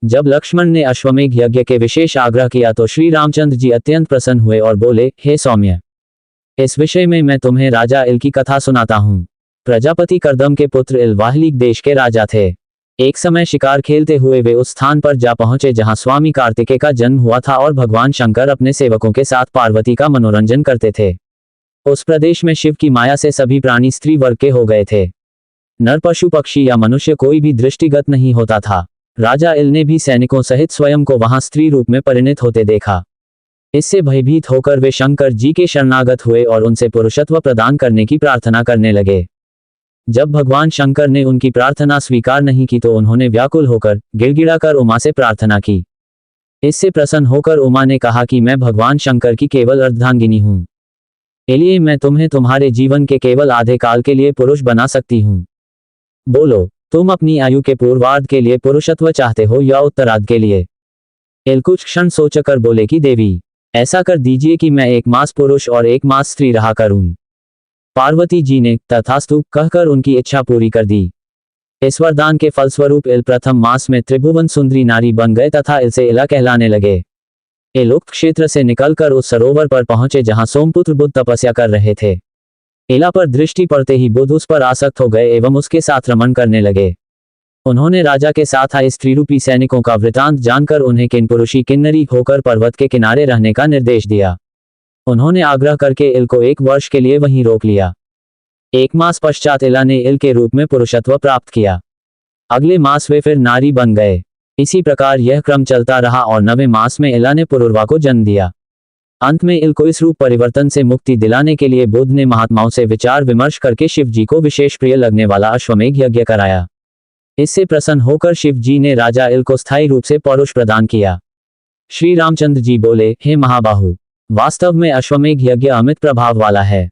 जब लक्ष्मण ने अश्वमेध यज्ञ के विशेष आग्रह किया तो श्री रामचंद्र जी अत्यंत प्रसन्न हुए और बोले, हे सौम्य, इस विषय में मैं तुम्हें राजा इल की कथा सुनाता हूँ। प्रजापति कर्दम के पुत्र इल वाहलिक देश के राजा थे। एक समय शिकार खेलते हुए वे उस स्थान पर जा पहुंचे जहां स्वामी कार्तिकेय का जन्म हुआ था और भगवान शंकर अपने सेवकों के साथ पार्वती का मनोरंजन करते थे। उस प्रदेश में शिव की माया से सभी प्राणी स्त्री वर्ग के हो गए थे। नर, पशु, पक्षी या मनुष्य कोई भी दृष्टिगत नहीं होता था। राजा इल ने भी सैनिकों सहित स्वयं को वहां स्त्री रूप में परिणित होते देखा। इससे भयभीत होकर वे शंकर जी के शरणागत हुए और उनसे पुरुषत्व प्रदान करने की प्रार्थना करने लगे। जब भगवान शंकर ने उनकी प्रार्थना स्वीकार नहीं की तो उन्होंने व्याकुल होकर गिड़गिड़ाकर उमा से प्रार्थना की। इससे प्रसन्न होकर उमा ने कहा कि मैं भगवान शंकर की केवल अर्धांगिनी हूँ, इसलिए मैं तुम्हें तुम्हारे जीवन के केवल आधे काल के लिए पुरुष बना सकती हूँ। बोलो, तुम अपनी आयु के पूर्वार्ध के लिए पुरुषत्व चाहते हो या उत्तरार्ध के लिए? इल कुछ क्षण सोचकर बोले कि देवी, ऐसा कर दीजिए कि मैं 1 मास पुरुष और 1 मास स्त्री रहा करूं। पार्वती जी ने तथास्तु कहकर उनकी इच्छा पूरी कर दी। इस वरदान के फलस्वरूप इल प्रथम मास में त्रिभुवन सुंदरी नारी बन गए तथा इल से इला कहलाने लगे। इल उक्त क्षेत्र से निकलकर उस सरोवर पर पहुंचे जहां सोमपुत्र बुद्ध तपस्या कर रहे थे। इला पर दृष्टि पड़ते ही बुद्ध उस पर आसक्त हो गए एवं उसके साथ रमण करने लगे। उन्होंने राजा के साथ आए स्त्रीरूपी सैनिकों का वृतांत जानकर उन्हें किन्पुरुषी किन्नरी होकर पर्वत के किनारे रहने का निर्देश दिया। उन्होंने आग्रह करके इल को 1 वर्ष के लिए वहीं रोक लिया। 1 मास पश्चात इला ने इल के रूप में पुरुषत्व प्राप्त किया। अगले मास वे फिर नारी बन गए। इसी प्रकार यह क्रम चलता रहा और 9वें मास में इला ने पुरुरवा को जन्म दिया। अंत में इल को इस रूप परिवर्तन से मुक्ति दिलाने के लिए बुद्ध ने महात्माओं से विचार विमर्श करके शिव जी को विशेष प्रिय लगने वाला अश्वमेध यज्ञ कराया। इससे प्रसन्न होकर शिव जी ने राजा इल को स्थायी रूप से पौरुष प्रदान किया। श्री रामचंद्र जी बोले, हे महाबाहु, वास्तव में अश्वमेध यज्ञ अमित प्रभाव वाला है।